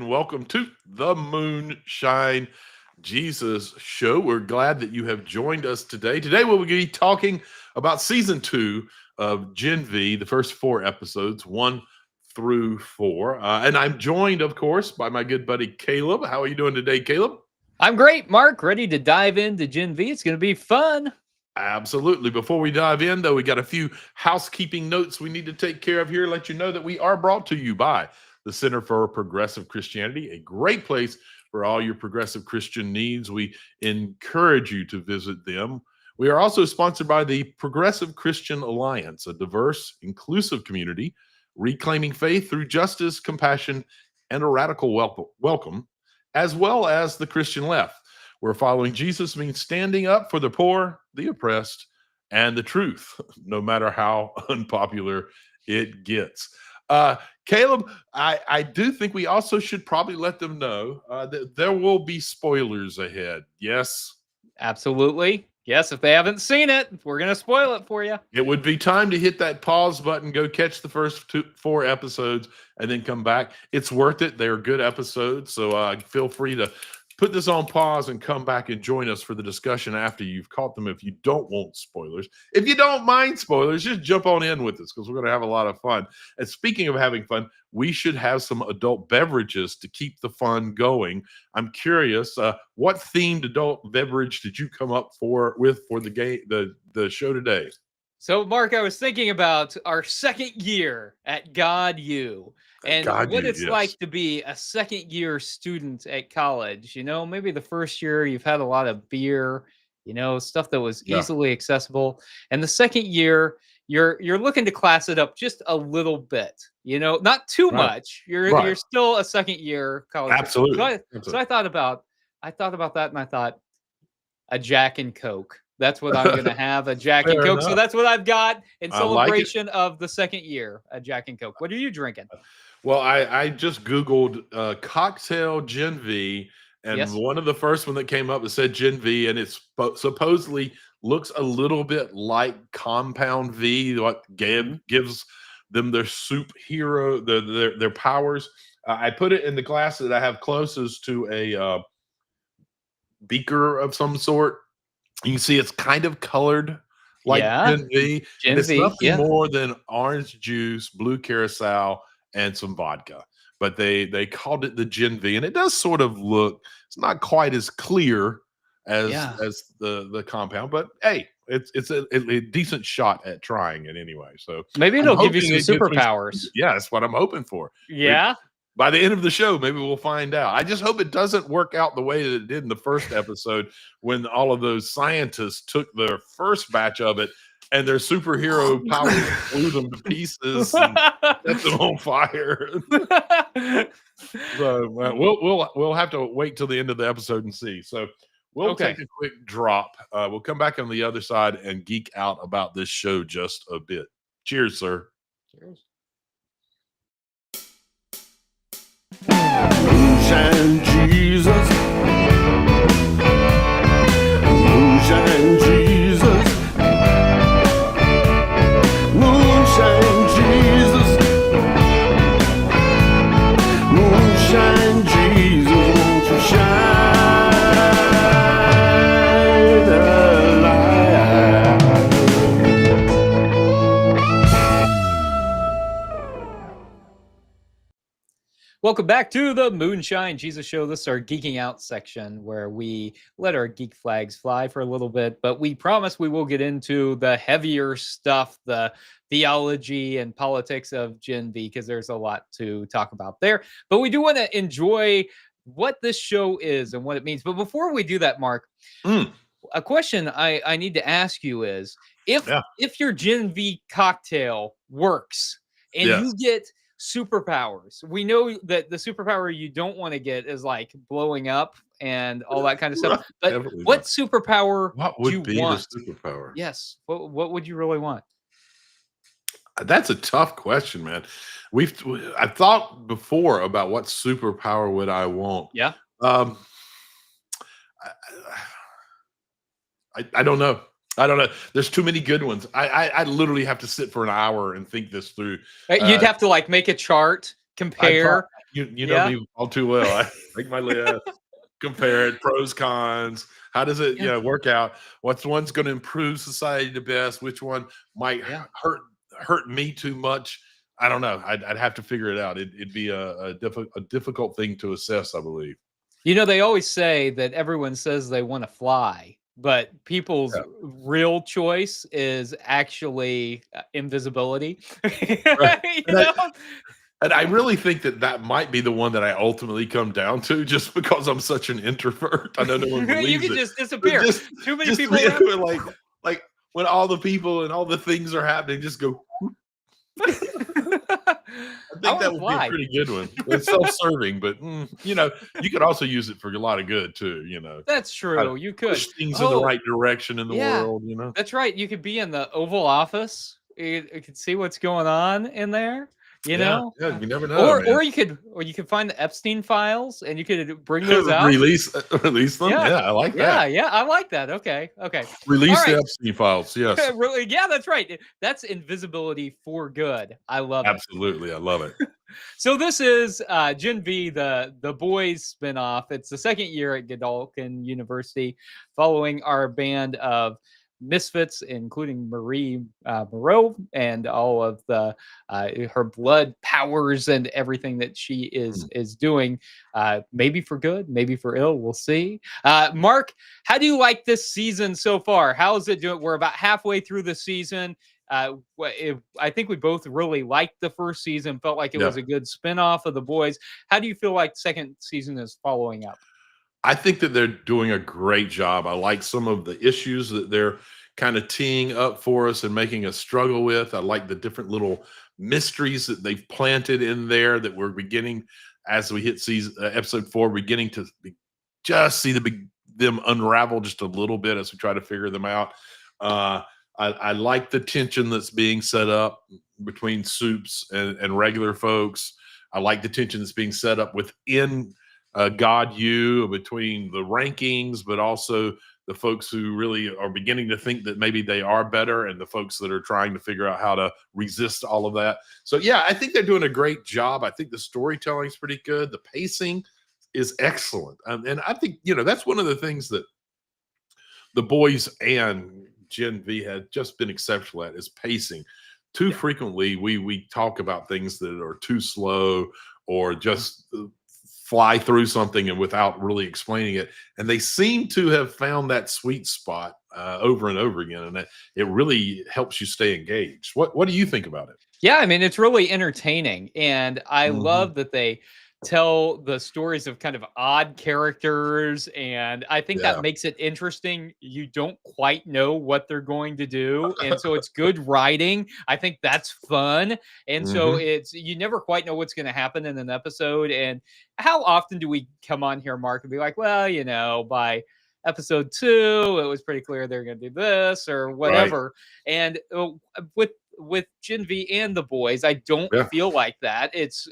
and welcome to the Moonshine Jesus Show. We're glad that you have joined us today. Today, we'll be talking about season 2 of Gen V, the first 4 episodes, 1 through 4. And I'm joined, of course, by my good buddy Caleb. How are you doing today, Caleb? I'm great, Mark. Ready to dive into Gen V. It's going to be fun. Absolutely. Before we dive in, though, we got a few housekeeping notes we need to take care of here. Let you know that we are brought to you by the Center for Progressive Christianity, a great place for all your progressive Christian needs. We encourage you to visit them. We are also sponsored by the Progressive Christian Alliance, a diverse, inclusive community reclaiming faith through justice, compassion, and a radical welcome, as well as the Christian left, where following Jesus means standing up for the poor, the oppressed, and the truth, no matter how unpopular it gets. Caleb, I do think we also should probably let them know that there will be spoilers ahead. Yes? Absolutely. Yes, if they haven't seen it, we're going to spoil it for you. It would be time to hit that pause button, go catch the first 4 episodes, and then come back. It's worth it. They're good episodes, so feel free to put this on pause and come back and join us for the discussion after you've caught them if you don't want spoilers. If you don't mind spoilers, just jump on in with us because we're going to have a lot of fun. And speaking of having fun, we should have some adult beverages to keep the fun going. I'm curious, what themed adult beverage did you come up with for the show today? So, Mark, I was thinking about our second year at God U and what it's like to be a second-year student at college. You know, maybe the first year you've had a lot of beer, you know, stuff that was easily accessible. And the second year, you're looking to class it up just a little bit, you know, not too much. You're still a second-year college. Absolutely. So I thought about that, and I thought a Jack and Coke. That's what I'm going to have, a Jack and Coke. So that's what I've got in celebration of the second year, a Jack and Coke. What are you drinking? Well, I just Googled cocktail Gen V, and one of the first one that came up, it said Gen V, and it supposedly looks a little bit like Compound V, what gives them their superhero, their powers. I put it in the glass that I have closest to a beaker of some sort. You can see it's kind of colored like Gen V. It's nothing more than orange juice, blue curacao, and some vodka. But they called it the Gen V, and it does sort of look, it's not quite as clear as the Compound, but hey, it's a decent shot at trying it anyway. So maybe it'll give you some superpowers. Yeah, that's what I'm hoping for. Yeah. By the end of the show, maybe we'll find out. I just hope it doesn't work out the way that it did in the first episode when all of those scientists took their first batch of it and their superhero powers blew them to pieces and set them on fire. So we'll have to wait till the end of the episode and see. So we'll take a quick drop. We'll come back on the other side and geek out about this show just a bit. Cheers, sir. Cheers. Moonshine Jesus, Moonshine Jesus, Moonshine Jesus, Moonshine Jesus, won't you shine a light? Welcome back to the Moonshine Jesus Show. This is our Geeking Out section where we let our geek flags fly for a little bit, but we promise we will get into the heavier stuff, the theology and politics of Gen V, because there's a lot to talk about there. But we do want to enjoy what this show is and what it means. But before we do that, Mark, a question I need to ask you is, if your Gen V cocktail works and you get superpowers, we know that the superpower you don't want to get is like blowing up and all that kind of stuff. But what superpower do you want? The superpower? Yes. What would you really want? That's a tough question, man. I've thought before about what superpower would I want. Yeah. I don't know. I don't know. There's too many good ones. I literally have to sit for an hour and think this through. You'd have to like make a chart compare. You know me all too well. I make my list, compare it, pros, cons. How does it work out? What's one's going to improve society the best? Which one might hurt me too much? I don't know. I'd have to figure it out. It'd be a difficult thing to assess, I believe. You know, they always say that everyone says they want to fly, but people's real choice is actually invisibility. Right. You know? And I really think that might be the one that I ultimately come down to, just because I'm such an introvert. I know no one believes You can it. just disappear. Too many people around. Like when all the people and all the things are happening, just go. I think that would be a pretty good one. It's self-serving, but you know, you could also use it for a lot of good too. You know, that's true. You could push things in the right direction in the world. You know, that's right. You could be in the Oval Office. You could see what's going on in there. You know, you never know. Or you could find the Epstein files and you could bring those out. Release them. Yeah, I like that. Yeah, I like that. Okay. Release the Epstein files. Yes. Yeah, that's right. That's invisibility for good. I love it. Absolutely, I love it. So this is Gen V, the boys spinoff. It's the second year at Godolphin University, following our band of misfits, including Marie Moreau and all of the her blood powers and everything that she is doing, maybe for good, maybe for ill. We'll see. Mark, how do you like this season so far? How is it doing? We're about halfway through the season. I think we both really liked the first season, felt like it was a good spinoff of the boys. How do you feel like the second season is following up? I think that they're doing a great job. I like some of the issues that they're kind of teeing up for us and making us struggle with. I like the different little mysteries that they've planted in there that we're beginning, as we hit episode 4, beginning to just see them unravel just a little bit as we try to figure them out. I like the tension that's being set up between Soups and regular folks. I like the tension that's being set up within God U, between the rankings, but also the folks who really are beginning to think that maybe they are better, and the folks that are trying to figure out how to resist all of that. So yeah, I think they're doing a great job. I think the storytelling is pretty good. The pacing is excellent. And I think, you know, that's one of the things that the boys and Gen V had just been exceptional at, is pacing. Too frequently we talk about things that are too slow or just fly through something and without really explaining it. And they seem to have found that sweet spot over and over again. And it really helps you stay engaged. What do you think about it? Yeah, I mean, it's really entertaining. And I love that they tell the stories of kind of odd characters, and I think that makes it interesting. You don't quite know what they're going to do, and so it's good writing. I think that's fun, and so you never quite know what's going to happen in an episode. And how often do we come on here, Mark, and be like, well, you know, by episode 2 it was pretty clear they're going to do this or whatever. And with Gen V and the boys, I don't feel like that. It's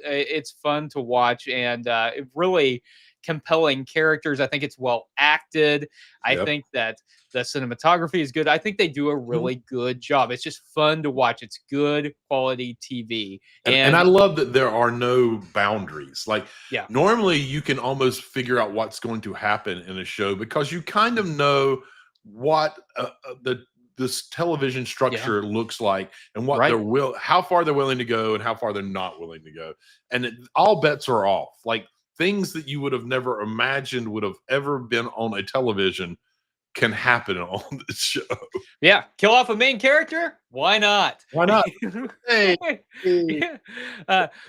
fun to watch, and really compelling characters. I think it's well acted. I think that the cinematography is good. I think they do a really good job. It's just fun to watch. It's good quality TV. And I love that there are no boundaries. Like normally you can almost figure out what's going to happen in a show because you kind of know what this television structure looks like, and what how far they're willing to go and how far they're not willing to go. And all bets are off. Like things that you would have never imagined would have ever been on a television can happen on this show. Yeah. Kill off a main character? Why not? Why not? Hey.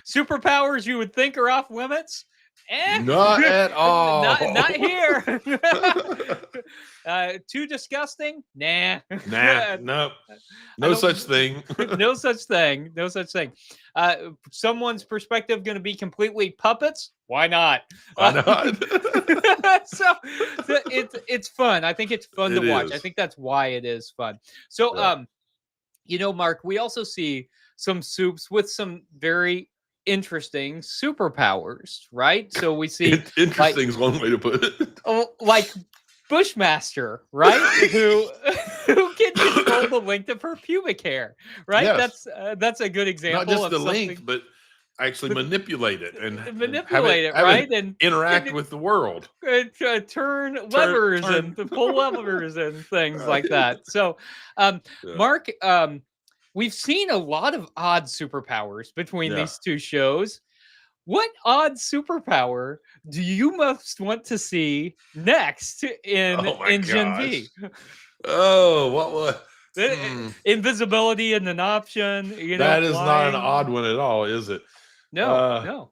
Superpowers you would think are off limits? Not at all. Not here. Too disgusting? Nah. No. No such thing. No such thing. No such thing. Someone's perspective going to be completely puppets? Why not? Why not? So it's fun. I think it's fun to watch. I think that's why it is fun. So, you know, Mark, we also see some Soups with some very interesting superpowers, right? So we see interesting is one way to put it. Like Bushmaster, right? who can control the length of her pubic hair, right? Yes. That's a good example. Not just the length, but actually manipulate it and manipulate it, have right? And interact with the world. turn levers and to pull levers and things like that. So, Mark, we've seen a lot of odd superpowers between these two shows. What odd superpower do you most want to see next in Gen V? Oh, what was invisibility isn't an option? You know, that is not an flying. odd one at all, is it? No.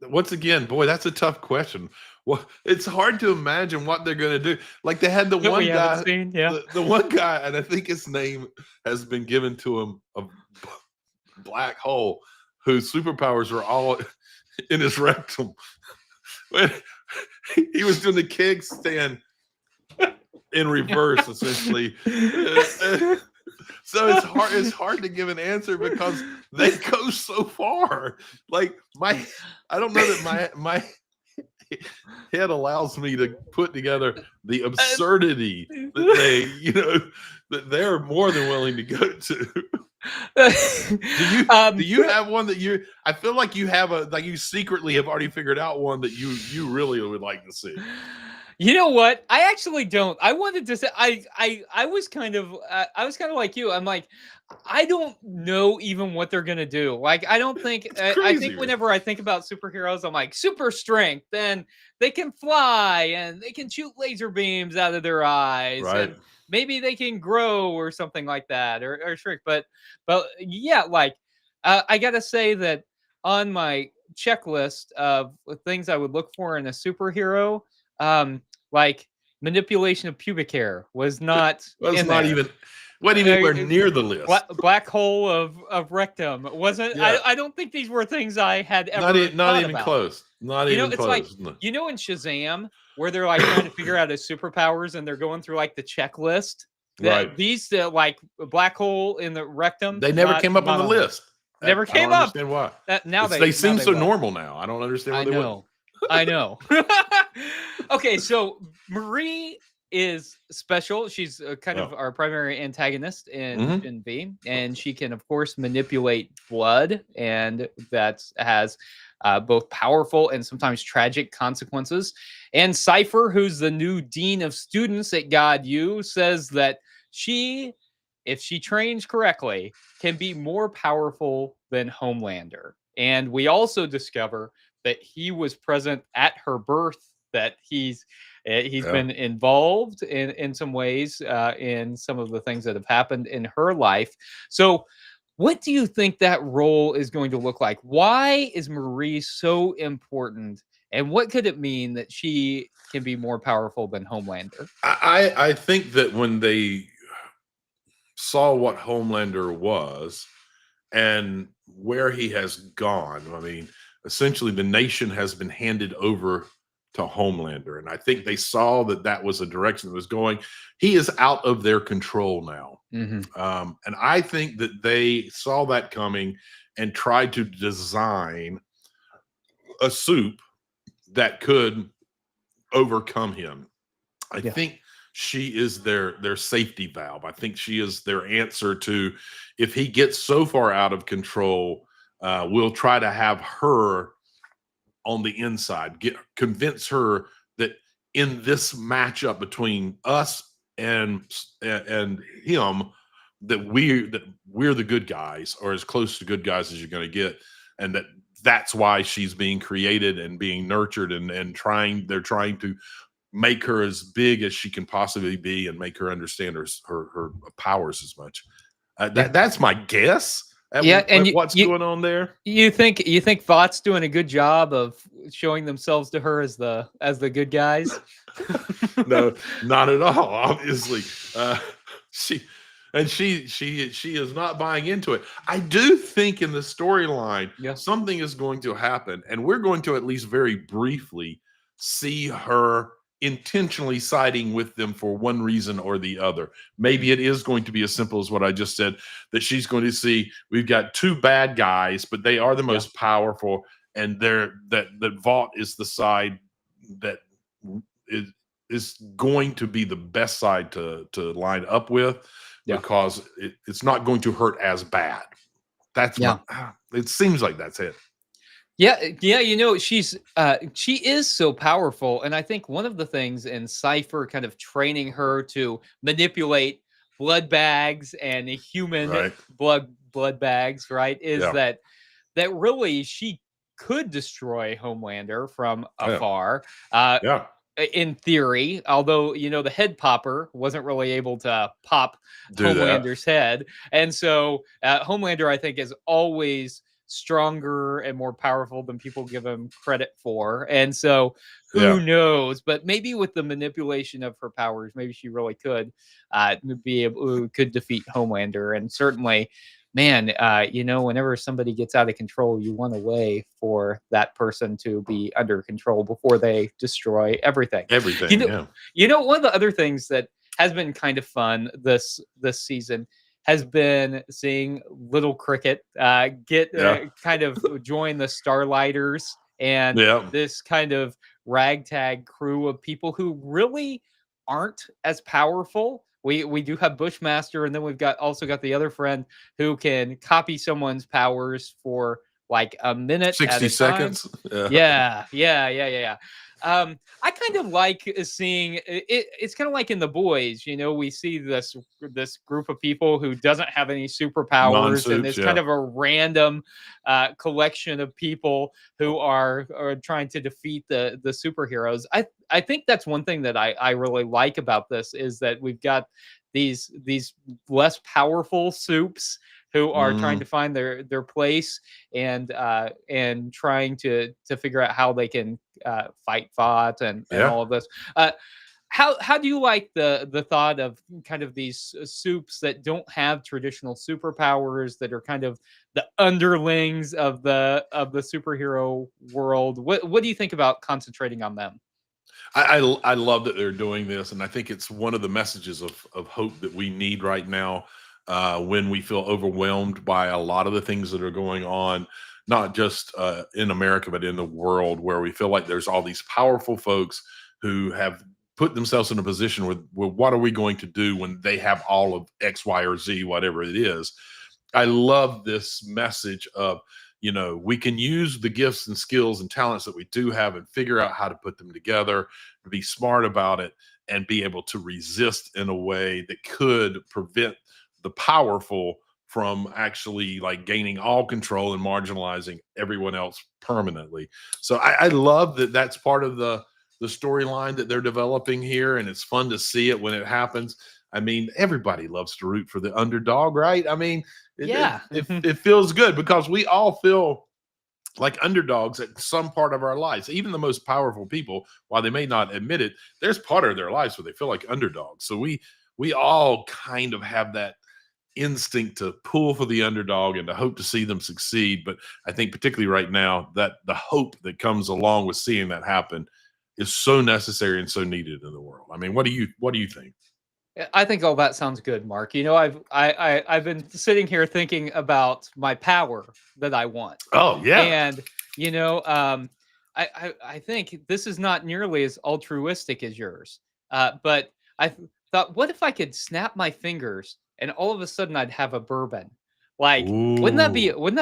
Once again, boy, that's a tough question. Well, it's hard to imagine what they're going to do. Like they had the That one we guy, haven't seen, yeah. the one guy, and I think his name has been given to him, a black hole, whose superpowers were all in his rectum. When he was doing the kickstand in reverse, essentially. So it's hard to give an answer because they go so far. Like I don't know that my head allows me to put together the absurdity that that they're more than willing to go to. Do you have one that I feel like you have you secretly have already figured out one that you really would like to see? You know what? I actually don't. I wanted to say I was kind of like you. I'm like, I don't know even what they're gonna do. Like, I don't think I think whenever I think about superheroes, I'm like super strength, and they can fly and they can shoot laser beams out of their eyes, right? And maybe they can grow or something like that, or shrink. But yeah, like I gotta say that on my checklist of things I would look for in a superhero, like manipulation of pubic hair was not wasn't anywhere near the list. Black hole of rectum wasn't. Yeah. I don't think these were things I had ever not even about. close. Not even it's close. like in Shazam where they're like trying to figure out his superpowers and they're going through like the checklist. Right. These like black hole in the rectum. They never came up on the list. Never came up. I don't understand why. Now they seem so normal now. I don't understand why they wouldn't. I know. Okay, so Marie is special. She's kind of our primary antagonist in Gen V, and she can, of course, manipulate blood, and that has both powerful and sometimes tragic consequences. And Cypher, who's the new dean of students at God U, says that if she trains correctly, can be more powerful than Homelander. And we also discover that he was present at her birth, that he's been involved in some ways in some of the things that have happened in her life. So what do you think that role is going to look like? Why is Marie so important? And what could it mean that she can be more powerful than Homelander? I think that when they saw what Homelander was and where he has gone, I mean, essentially the nation has been handed over to Homelander. And I think they saw that was a direction that was going. He is out of their control now. And I think that they saw that coming and tried to design a soup that could overcome him. I think she is their safety valve. I think she is their answer to, if he gets so far out of control, we'll try to have her on the inside, convince her that in this matchup between us and him, that we're the good guys, or as close to good guys as you're going to get, and that's why she's being created and being nurtured, and they're trying to make her as big as she can possibly be and make her understand her powers as much. That's my guess. What's going on there? You think Vought's doing a good job of showing themselves to her as the good guys? No, not at all. Obviously, she is not buying into it. I do think in the storyline, something is going to happen, and we're going to at least very briefly see her intentionally siding with them for one reason or the other. Maybe it is going to be as simple as what I just said, that she's going to see we've got two bad guys, but they are the most powerful, and that Vought is the side that is going to be the best side to line up with, because it's not going to hurt as bad. That's it seems like that's it. Yeah, you know, she is so powerful, and I think one of the things in Cypher kind of training her to manipulate blood bags and human Right. blood bags, right, is Yeah. that really she could destroy Homelander from Yeah. afar. Yeah. In theory, although you know the head popper wasn't really able to pop Do that. Homelander's head, and so Homelander, I think, is always stronger and more powerful than people give him credit for, and so who Yeah. knows? But maybe with the manipulation of her powers, maybe she really could could defeat Homelander, and certainly. Man, you know, whenever somebody gets out of control, you want a way for that person to be under control before they destroy everything. Everything. You know, one of the other things that has been kind of fun this season has been seeing Little Cricket get kind of join the Starlighters and this kind of ragtag crew of people who really aren't as powerful. We do have Bushmaster, and then we've also got the other friend who can copy someone's powers for like a minute, 60 seconds. Yeah. I kind of like seeing it. It's kind of like in The Boys, you know, we see this group of people who doesn't have any superpowers, and it's kind of a random collection of people who are trying to defeat the superheroes. I think that's one thing that I really like about this is that we've got these less powerful soups who are trying to find their place and trying to figure out how they can fight and all of this. How do you like the thought of kind of these soups that don't have traditional superpowers, that are kind of the underlings of the superhero world? What do you think about concentrating on them? I love that they're doing this, and I think it's one of the messages of hope that we need right now when we feel overwhelmed by a lot of the things that are going on, not just in America, but in the world, where we feel like there's all these powerful folks who have put themselves in a position with what are we going to do when they have all of X, Y, or Z, whatever it is. I love this message of, you know, we can use the gifts and skills and talents that we do have and figure out how to put them together, be smart about it, and be able to resist in a way that could prevent the powerful from actually like gaining all control and marginalizing everyone else permanently. So I love that that's part of the storyline that they're developing here, and it's fun to see it when it happens. I mean, everybody loves to root for the underdog, right? I mean, it feels good because we all feel like underdogs at some part of our lives. Even the most powerful people, while they may not admit it, there's part of their lives where they feel like underdogs. So we all kind of have that instinct to pull for the underdog and to hope to see them succeed. But I think particularly right now, that the hope that comes along with seeing that happen is so necessary and so needed in the world. I mean, what do you think? I think all that sounds good, Mark. You know, I've been sitting here thinking about my power that I want. Oh yeah, and you know, I think this is not nearly as altruistic as yours. But I thought, what if I could snap my fingers and all of a sudden I'd have a bourbon? Like, wouldn't that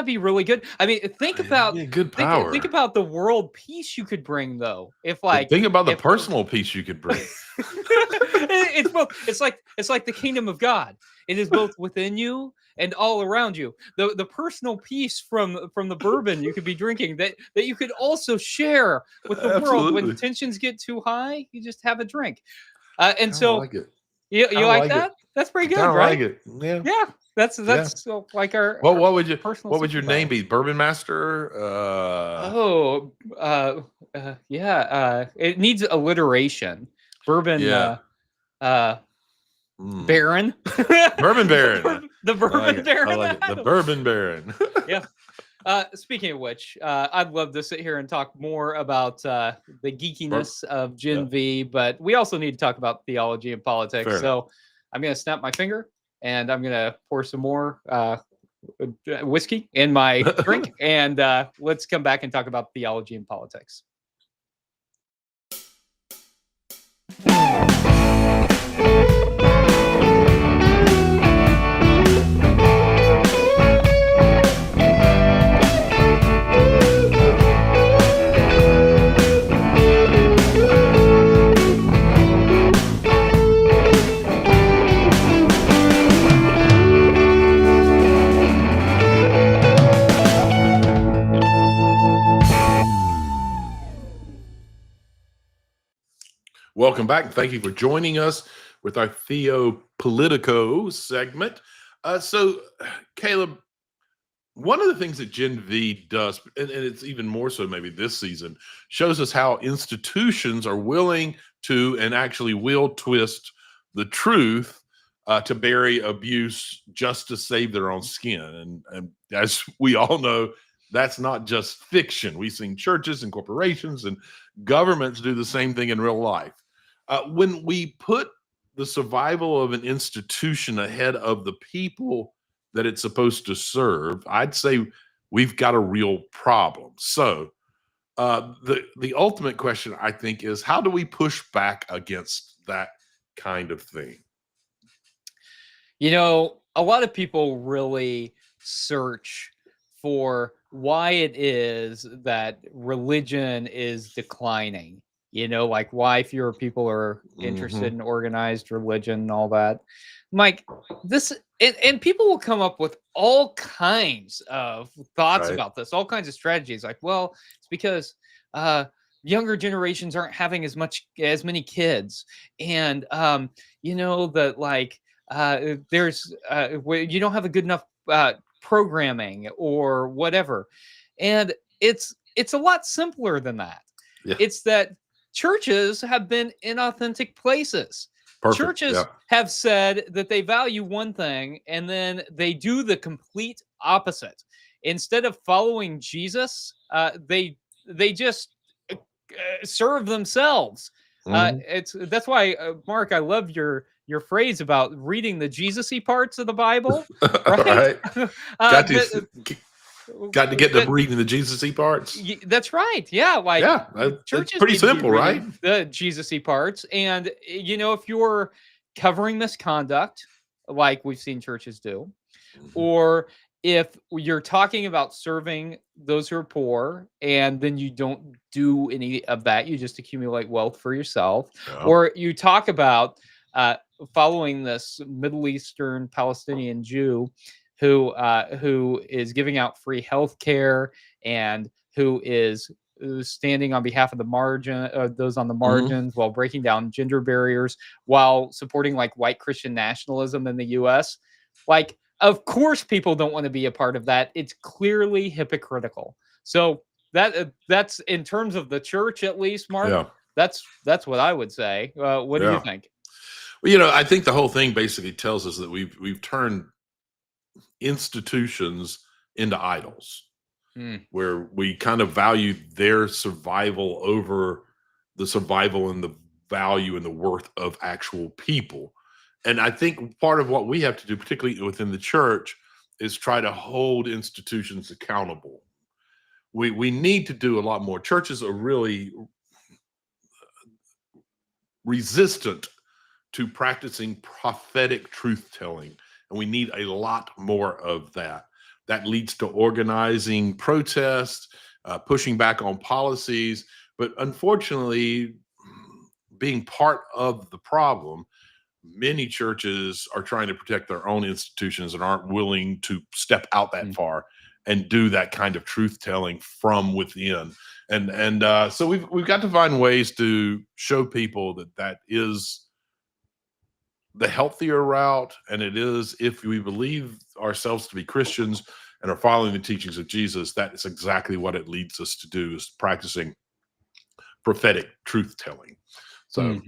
be really good? I mean, think about good power. Think about the world peace you could bring, though. If like, think about the personal peace you could bring. It's both. It's like the kingdom of God. It is both within you and all around you. The personal peace from the bourbon you could be drinking that you could also share with the world. When tensions get too high, you just have a drink. And so, like it. You like that? That's pretty good, right? Like it. Yeah. That's so like our. Well, what would your name be? Bourbon Master? It needs alliteration. Bourbon. Baron. Bourbon Baron. The Bourbon Baron. I like it. The Bourbon Baron. Yeah. Speaking of which, I'd love to sit here and talk more about the geekiness of Gen V, but we also need to talk about theology and politics. So I'm going to snap my finger and I'm going to pour some more whiskey in my drink, and let's come back and talk about theology and politics. Welcome back. And thank you for joining us with our Theo Politico segment. So, Caleb, one of the things that Gen V does, and it's even more so maybe this season, shows us how institutions are willing to and actually will twist the truth to bury abuse just to save their own skin. And as we all know, that's not just fiction. We've seen churches and corporations and governments do the same thing in real life. When we put the survival of an institution ahead of the people that it's supposed to serve, I'd say we've got a real problem. So the ultimate question, I think, is how do we push back against that kind of thing? You know, a lot of people really search for why it is that religion is declining. You know, like why fewer people are interested in organized religion and all that. Mike, this and people will come up with all kinds of thoughts Right. about this, all kinds of strategies. Like, well, it's because younger generations aren't having as many kids, and you know that like there's you don't have a good enough programming or whatever, and it's a lot simpler than that. Yeah. It's that churches have been inauthentic places. Perfect. Churches Yeah. have said that they value one thing and then they do the complete opposite. Instead of following Jesus, they just serve themselves. That's why, Mark, I love your phrase about reading the Jesus-y parts of the Bible, right? Right. Got to get to reading the Jesus-y parts. That's right. Yeah, like Yeah, that's churches pretty need to be simple, right? reading the Jesus-y parts, and you know, if you're covering misconduct, like we've seen churches do, or if you're talking about serving those who are poor and then you don't do any of that, you just accumulate wealth for yourself, Yeah. or you talk about following this Middle Eastern Palestinian Jew who is giving out free health care and who is standing on behalf of the margin, those on the margins, while breaking down gender barriers, while supporting like white Christian nationalism in the U.S. Like, of course, people don't want to be a part of that. It's clearly hypocritical. So that's in terms of the church, at least, Mark. Yeah. That's what I would say. What do you think? Well, you know, I think the whole thing basically tells us that we've turned institutions into idols, where we kind of value their survival over the survival and the value and the worth of actual people. And I think part of what we have to do, particularly within the church, is try to hold institutions accountable. We need to do a lot more. Churches are really resistant to practicing prophetic truth telling, and we need a lot more of that. That leads to organizing protests, pushing back on policies, but unfortunately, being part of the problem, many churches are trying to protect their own institutions and aren't willing to step out that far and do that kind of truth telling from within. And so we've got to find ways to show people that is the healthier route, and it is, if we believe ourselves to be Christians and are following the teachings of Jesus, that is exactly what it leads us to do, is practicing prophetic truth telling. So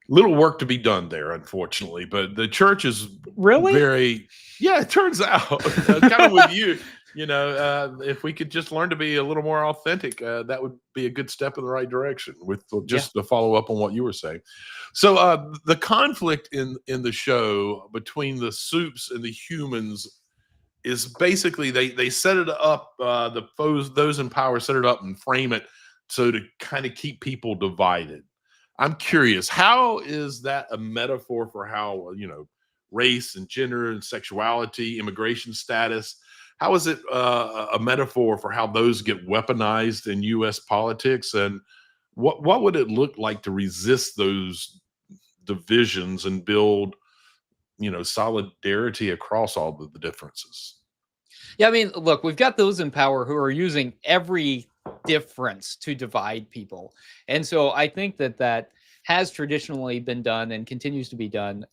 little work to be done there, unfortunately, but the church is Really it turns out kind of with you, you know, if we could just learn to be a little more authentic, that would be a good step in the right direction, with just to follow up on what you were saying. So the conflict in the show between the soups and the humans is basically they set it up, the foes, those in power set it up and frame it so to kind of keep people divided. I'm curious, how is that a metaphor for how, you know, race and gender and sexuality, immigration status, how is it a metaphor for how those get weaponized in U.S. politics? And what would it look like to resist those divisions and build, you know, solidarity across all of the differences? Yeah, I mean, look, we've got those in power who are using every difference to divide people. And so I think that has traditionally been done and continues to be done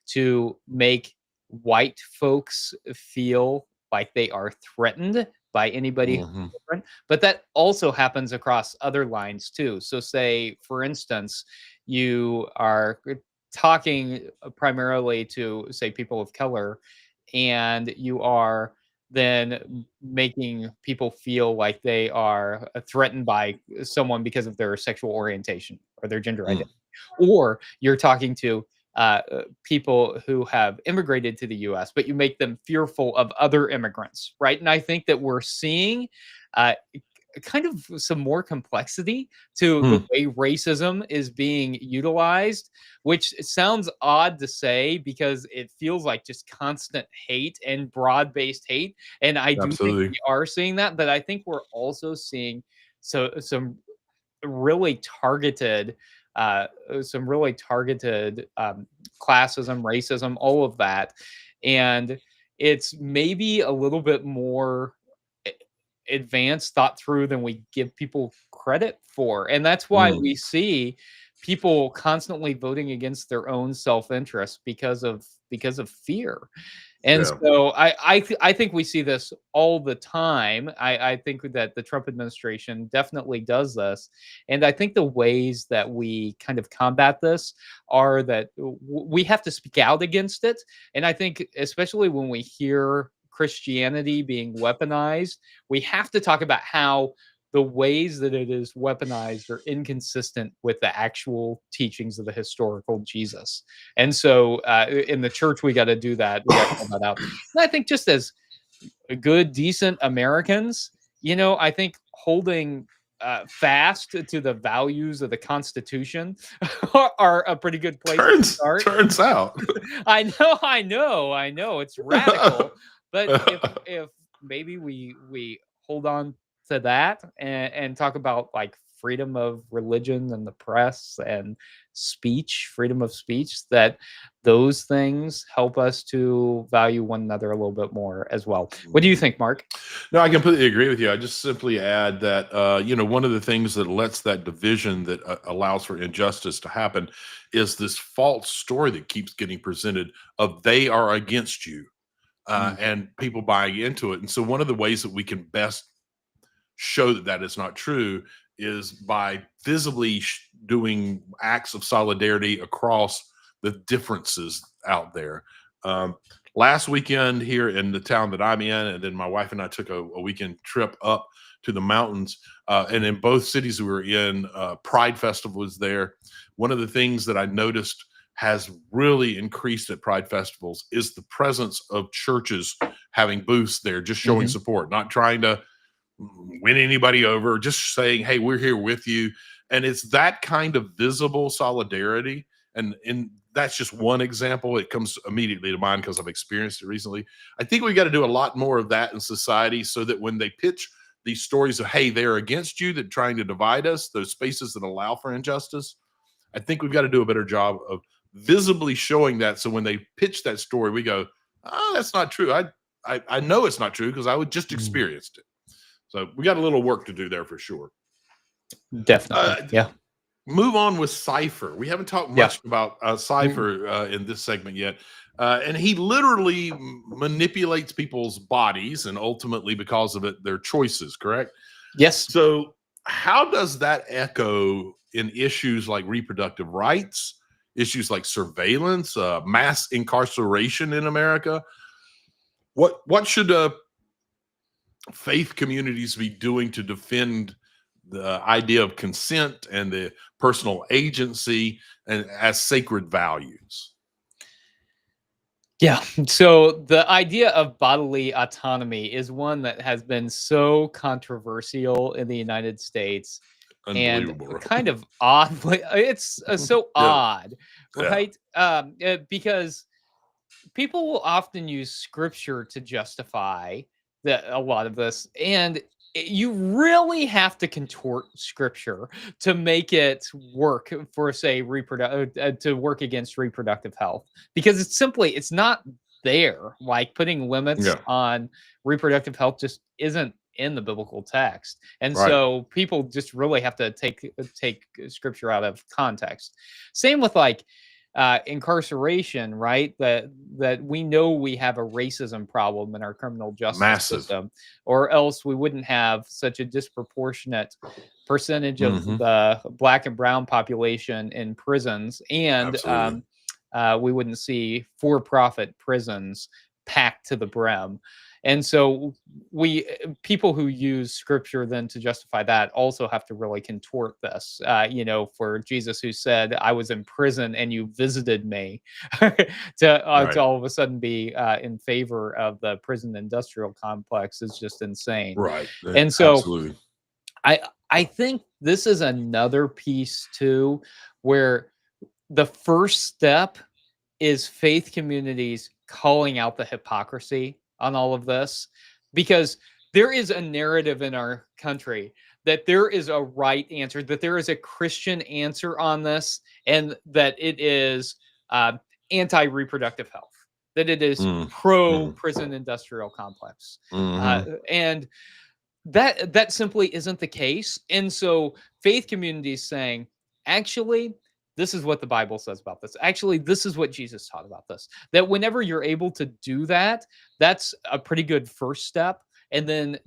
to make white folks feel like they are threatened by anybody Mhm. different. But that also happens across other lines too. So, say, for instance, you are talking primarily to, say, people of color, and you are then making people feel like they are threatened by someone because of their sexual orientation or their gender Mm. identity. Or you're talking to people who have immigrated to the US, but you make them fearful of other immigrants, right? And I think that we're seeing uh, kind of some more complexity to the Mm. way racism is being utilized, which sounds odd to say because it feels like just constant hate and broad-based hate. And I do think Absolutely. we are seeing that, but I think we're also seeing some really targeted some really targeted classism, racism, all of that. And it's maybe a little bit more advanced, thought through than we give people credit for. And that's why Mm. we see people constantly voting against their own self-interest because of fear. And Yeah. so I think we see this all the time. I think that the Trump administration definitely does this, and I think the ways that we kind of combat this are that we have to speak out against it. And I think especially when we hear Christianity being weaponized, we have to talk about how the ways that it is weaponized are inconsistent with the actual teachings of the historical Jesus. And so in the church, we got to do that. We got to call that out. And I think just as good, decent Americans, I think holding fast to the values of the Constitution are a pretty good place to start. Turns out. I know. It's radical, but if maybe we hold on to that and talk about like freedom of religion and the press and freedom of speech, that those things help us to value one another a little bit more as well. What do you think, Mark? No, I completely agree with you. I just simply add that one of the things that lets that division that allows for injustice to happen is this false story that keeps getting presented of they are against you, Mm. and people buying into it. And so, one of the ways that we can best show that that is not true is by visibly doing acts of solidarity across the differences out there. Um, Last weekend here in the town that I'm in, and then my wife and I took a weekend trip up to the mountains. And in both cities we were in, Pride Festival was there. One of the things that I noticed has really increased at Pride festivals is the presence of churches having booths there, just showing Mhm. support, not trying to win anybody over, just saying, hey, we're here with you. And it's that kind of visible solidarity. And that's just one example. It comes immediately to mind because I've experienced it recently. I think we got to do a lot more of that in society so that when they pitch these stories of, hey, they're against you, that trying to divide us, those spaces that allow for injustice, I think we've got to do a better job of visibly showing that. So when they pitch that story, we go, oh, that's not true. I know it's not true because I would just Mm. experienced it. So we got a little work to do there for sure. Definitely. Yeah. Move on with Cypher. We haven't talked Yeah. much about Cypher in this segment yet. And he literally manipulates people's bodies and ultimately, because of it, their choices, correct? Yes. So how does that echo in issues like reproductive rights, issues like surveillance, mass incarceration in America? What should faith communities be doing to defend the idea of consent and the personal agency and as sacred values? Yeah. So the idea of bodily autonomy is one that has been so controversial in the United States and Unbelievable, bro. kind of oddly, it's so Yeah, odd, yeah, right? Because people will often use scripture to justify a lot of this, and you really have to contort scripture to make it work for, say, to work against reproductive health, because it's not there. Like, putting limits yeah. on reproductive health just isn't in the biblical text. And Right. so people just really have to take scripture out of context. Same with like incarceration, right? That we know we have a racism problem in our criminal justice Massive. system, or else we wouldn't have such a disproportionate percentage of Mhm. the Black and brown population in prisons, and Absolutely. we wouldn't see for-profit prisons packed to the brim. And so people who use scripture then to justify that also have to really contort this. For Jesus, who said, "I was in prison and you visited me," to Right. all of a sudden be in favor of the prison industrial complex is just insane. Right. And so Absolutely. I think this is another piece too, where the first step is faith communities calling out the hypocrisy on all of this, because there is a narrative in our country that there is a right answer, that there is a Christian answer on this, and that it is anti-reproductive health, that it is Mm. pro-prison industrial complex. Mhm. And that simply isn't the case. And so faith communities saying, actually, this is what the Bible says about this. Actually, this is what Jesus taught about this. That whenever you're able to do that, that's a pretty good first step. And then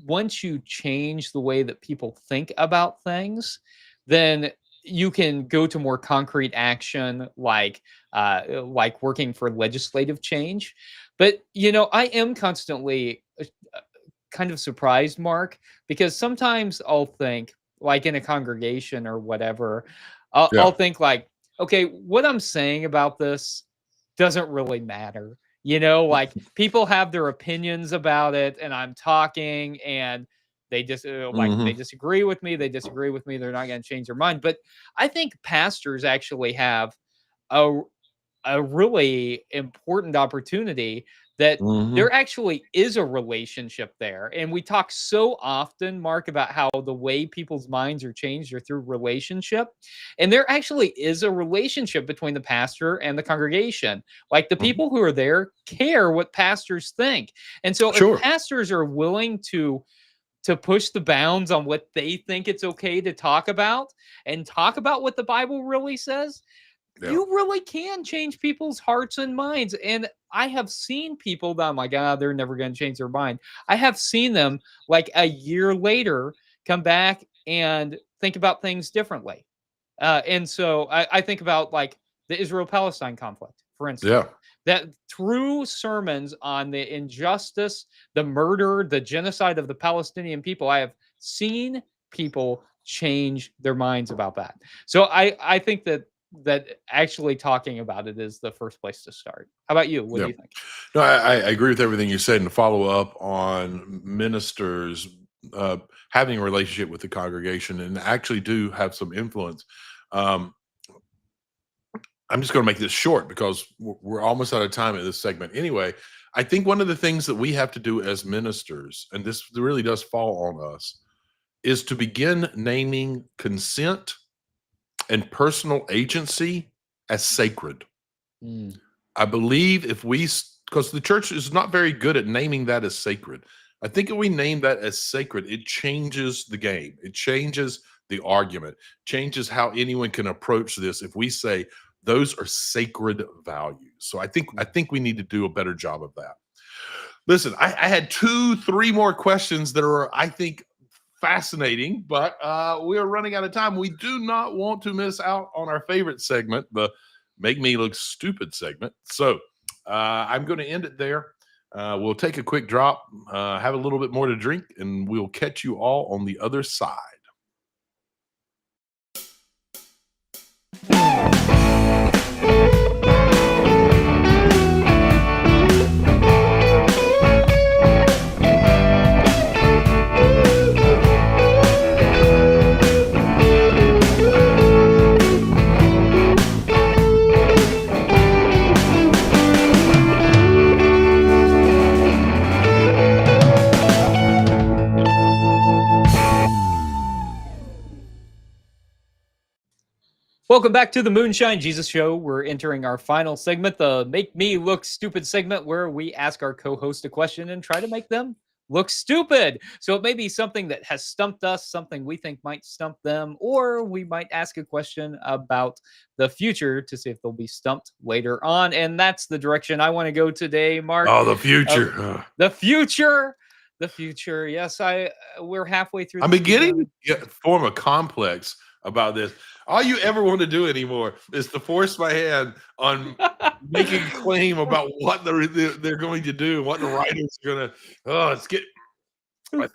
once you change the way that people think about things, then you can go to more concrete action, like working for legislative change. But I am constantly kind of surprised, Mark, because sometimes I'll think, like in a congregation or whatever, I'll Yeah. think like, okay, what I'm saying about this doesn't really matter. Like people have their opinions about it, and I'm talking, and they just they Mhm. disagree with me. They disagree with me. They're not going to change their mind. But I think pastors actually have a really important opportunity, that Mhm. there actually is a relationship there. And we talk so often, Mark, about how the way people's minds are changed are through relationship. And there actually is a relationship between the pastor and the congregation. Like the Mhm. people who are there care what pastors think. And so if Sure. pastors are willing to push the bounds on what they think it's okay to talk about, and talk about what the Bible really says, Yeah. you really can change people's hearts and minds. And I have seen people that I'm like, they're never going to change their mind. I have seen them like a year later come back and think about things differently. And so I think about like the Israel-Palestine conflict, for instance, Yeah. that through sermons on the injustice, the murder, the genocide of the Palestinian people, I have seen people change their minds about that. So I think that actually talking about it is the first place to start. How about you? What do Yeah. you think? No, I agree with everything you said, and to follow up on ministers uh, having a relationship with the congregation and actually do have some influence. Um, I'm just going to make this short because we're almost out of time in this segment. Anyway, I think one of the things that we have to do as ministers, and this really does fall on us, is to begin naming consent and personal agency as sacred. Mm, I believe if we, because the church is not very good at naming that as sacred. I think if we name that as sacred, it changes the game. It changes the argument, changes how anyone can approach this. If we say those are sacred values, so I mm. think we need to do a better job of that. Listen, I had 3 more questions that are, I think, fascinating, but we are running out of time. We do not want to miss out on our favorite segment, the Make Me Look Stupid segment. So I'm going to end it there. We'll take a quick drop, have a little bit more to drink, and we'll catch you all on the other side. Welcome back to the Moonshine Jesus Show. We're entering our final segment, the Make Me Look Stupid segment, where we ask our co-host a question and try to make them look stupid. So it may be something that has stumped us, something we think might stump them, or we might ask a question about the future to see if they'll be stumped later on. And that's the direction I want to go today, Mark. Oh, the future. The future. The future. Yes, we're halfway through. I'm the beginning season. to form a complex about this. All you ever want to do anymore is to force my hand on making claim about what they're going to do, what the writers are going to. Oh, it's get. I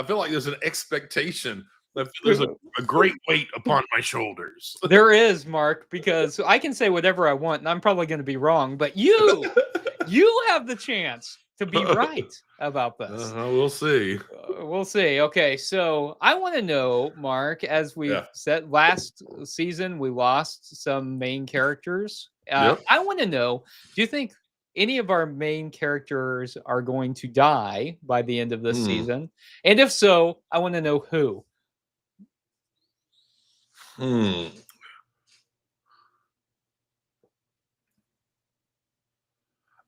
feel like there's an expectation. There's a great weight upon my shoulders. There is, Mark, because I can say whatever I want, and I'm probably going to be wrong. But you have the chance to be right about this. We'll see. We'll see. Okay, so I want to know, Mark, as we've said last season, we lost some main characters. Yep. I want to know, do you think any of our main characters are going to die by the end of this season? And if so, I want to know who.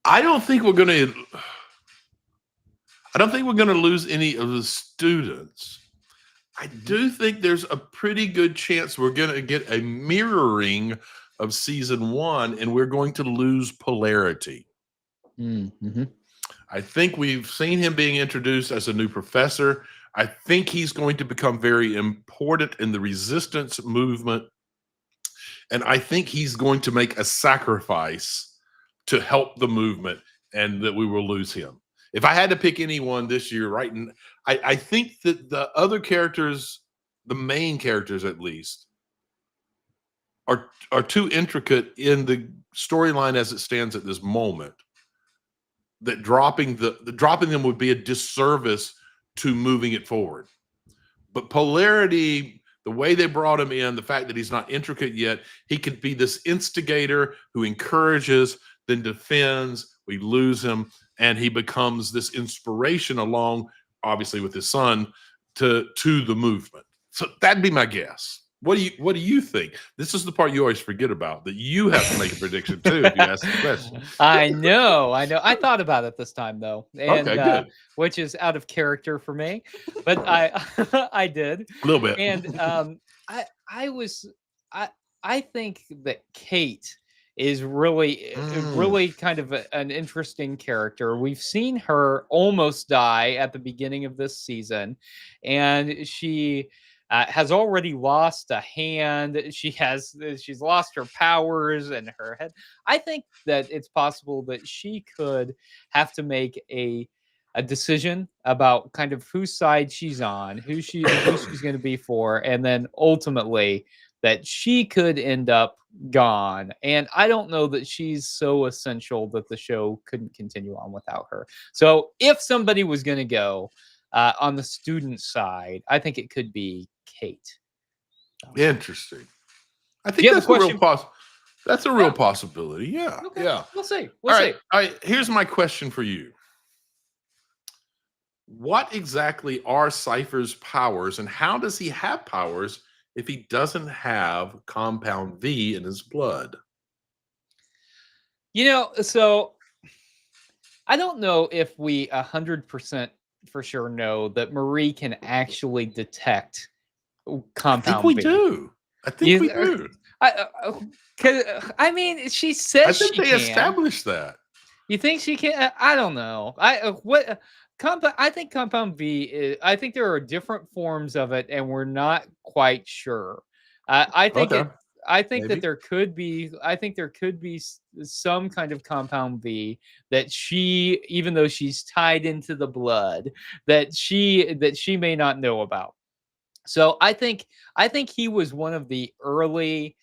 I don't think we're going to lose any of the students. I do think there's a pretty good chance we're going to get a mirroring of season 1, and we're going to lose polarity. Mm-hmm. I think we've seen him being introduced as a new professor. I think he's going to become very important in the resistance movement. And I think he's going to make a sacrifice to help the movement, and that we will lose him. If I had to pick anyone this year, right, and I think that the other characters, the main characters at least, are too intricate in the storyline as it stands at this moment, that dropping them would be a disservice to moving it forward. But polarity, the way they brought him in, the fact that he's not intricate yet, he could be this instigator who encourages, then defends. We lose him, and he becomes this inspiration along, obviously, with his son to the movement. So that'd be my guess. What do you think? This is the part you always forget about, that you have to make a prediction too if you ask the question. I know. I thought about it this time though, and Okay, good. Which is out of character for me, but I did A little bit. and I think that Kate is really kind of an interesting character. We've seen her almost die at the beginning of this season, and she has already lost a hand. She's lost her powers and her head. I think that it's possible that she could have to make a decision about kind of whose side she's on, who she's going to be for, and then ultimately that she could end up gone. And I don't know that she's so essential that the show couldn't continue on without her. So if somebody was going to go on the student side, I think it could be Kate. Interesting. I think that's a real possibility. Yeah. Okay. Yeah. We'll see. All right. Here's my question for you. What exactly are Cypher's powers, and how does he have powers if he doesn't have compound V in his blood? So I don't know if we 100% for sure know that Marie can actually detect compound I think we V. do. I think we do. I mean, she says I think she they can. established that. You think she can? I don't know. I think compound V is. I think there are different forms of it, and we're not quite sure. I think Okay. that Maybe. there could be. I think there could be some kind of compound V that she, even though she's tied into the blood, that she may not know about. So I think he was one of the early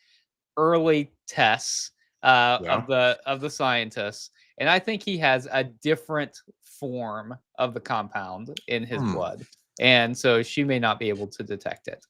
tests of the scientists, and I think he has a different form of the compound in his blood, and so she may not be able to detect it.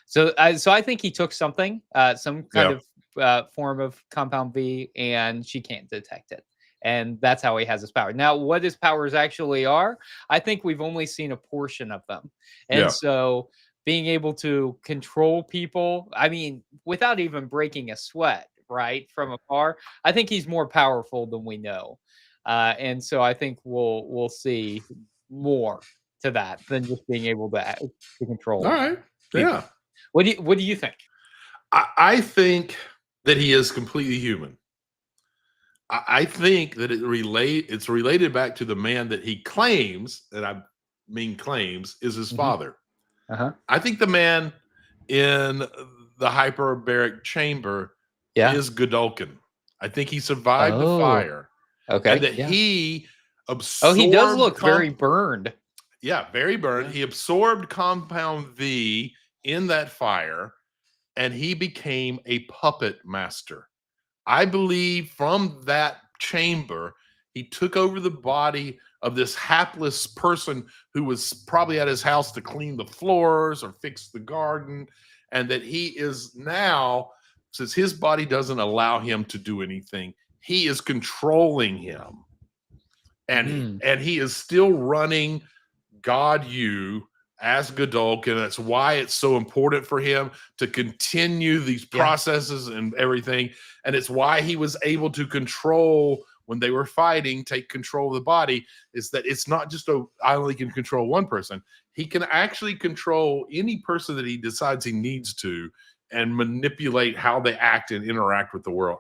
So I think he took something, some kind of form of compound V, and she can't detect it. And that's how he has his power. Now, what his powers actually are, I think we've only seen a portion of them. And so being able to control people, I mean, without even breaking a sweat, right, from afar, I think he's more powerful than we know. And so I think we'll see more to that than just being able to control. All right. people. Yeah. What do you think? I think that he is completely human. I think that it's related back to the man that he claims, and I mean claims, is his Mhm. father. Uh-huh. I think the man in the hyperbaric chamber Yeah. is Godolkin. I think he survived the Oh, fire, okay. and that Yeah. he Oh, absorbed. he does look very burned. Yeah, very burned. Yeah. He absorbed Compound V in that fire, and he became a puppet master. I believe from that chamber, he took over the body of this hapless person who was probably at his house to clean the floors or fix the garden. And that he is now, since his body doesn't allow him to do anything, he is controlling him. And he is still running God you as Godolkin. That's why it's so important for him to continue these processes and everything. And it's why he was able to control when they were fighting, take control of the body, is that it's not just I only can control one person. He can actually control any person that he decides he needs to and manipulate how they act and interact with the world.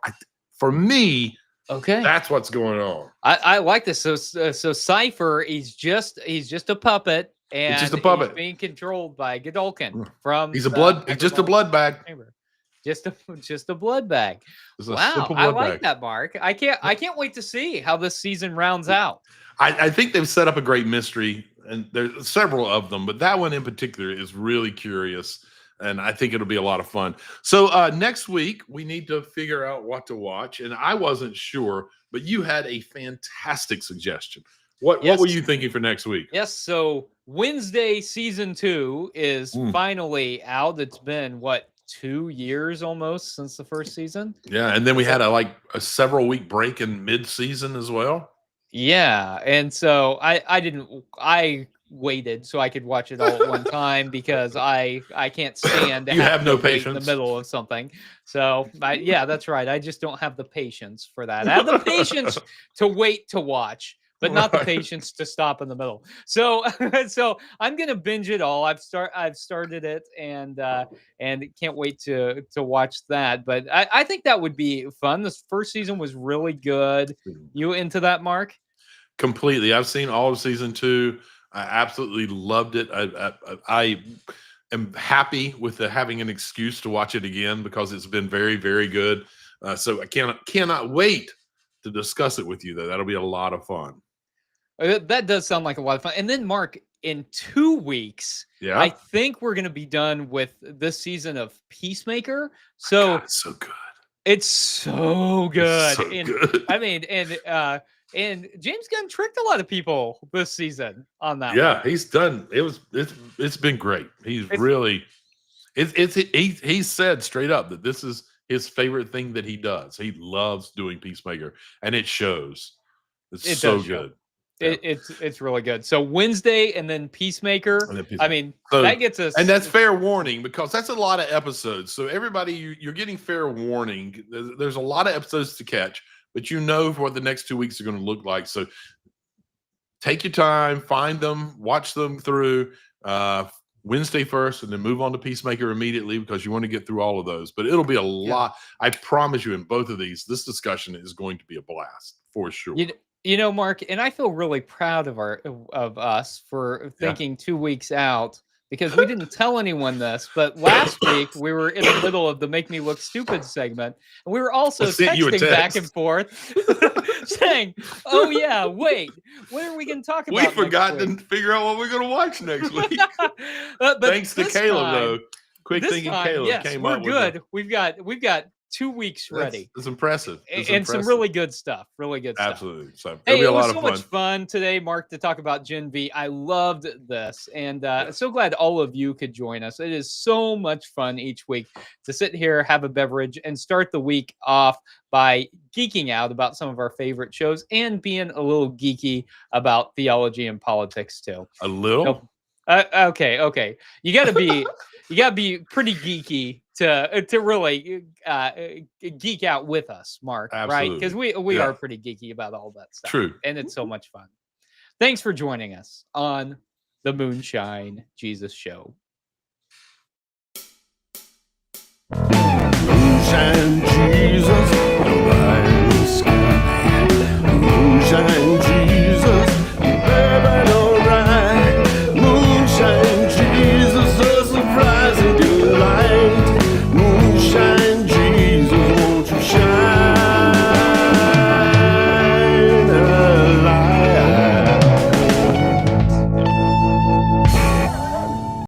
For me, Okay. that's what's going on. I like this. So Cypher, he's just a puppet, and It's just a puppet. he's being controlled by Godolkin from. He's just a blood bag. Chamber. Just a blood bag. It's a Wow, simple I blood like bag. that, Mark. I can't wait to see how this season rounds out. I think they've set up a great mystery, and there's several of them, but that one in particular is really curious, and I think it'll be a lot of fun. So next week we need to figure out what to watch, and I wasn't sure, but you had a fantastic suggestion. What were you thinking for next week? Yes, so Wednesday season 2 is finally out. It's been 2 years almost since the first season. Yeah, and then we had a several week break in mid-season as well. Yeah, and so I waited so I could watch it all at one time because I can't stand to You have no to wait in the patience. middle of something. So yeah, that's right. I just don't have the patience for that. I have the patience to wait to watch, but not the patience to stop in the middle. So so I'm gonna binge it all. I've started it and can't wait to watch that. But I think that would be fun. This first season was really good. You into that, Mark? Completely. I've seen all of season 2. I absolutely loved it. I am happy with having an excuse to watch it again because it's been very, very good. So I cannot wait to discuss it with you, though. That'll be a lot of fun. That does sound like a lot of fun. And then, Mark, in 2 weeks, I think we're going to be done with this season of Peacemaker. So it's so good. It's so good. So good. I mean, and James Gunn tricked a lot of people this season on that. Yeah, he's done. It's been great. He's really he said straight up that this is his favorite thing that he does. He loves doing Peacemaker, and it shows. It's so good. Yeah. It's really good. So Wednesday and then Peacemaker. I mean, that gets us. And that's fair warning because that's a lot of episodes. So everybody, you're getting fair warning. There's a lot of episodes to catch, but you know what the next 2 weeks are going to look like. So take your time, find them, watch them through Wednesday first, and then move on to Peacemaker immediately because you want to get through all of those. But it'll be a lot. I promise you, in both of these, this discussion is going to be a blast for sure. You know, Mark, and I feel really proud of us for thinking 2 weeks out because we didn't tell anyone this, but last week we were in the middle of the Make Me Look Stupid segment, and we were also texting back and forth saying, "Oh yeah, wait, what are we going to talk about?" We forgot to figure out what we're going to watch next week. but Thanks to Caleb, though. Quick thinking Caleb came up with good. We've got 2 weeks ready. It's impressive. And some really good stuff. Really good stuff. Absolutely. So it'll be a lot of fun. It was so much fun today, Mark, to talk about Gen V. I loved this. And so glad all of you could join us. It is so much fun each week to sit here, have a beverage, and start the week off by geeking out about some of our favorite shows and being a little geeky about theology and politics too. A little? Okay. You gotta be pretty geeky to really geek out with us, Mark. Absolutely. Right? Because we are pretty geeky about all that stuff. True. And it's so much fun. Thanks for joining us on the Moonshine Jesus Show. Moonshine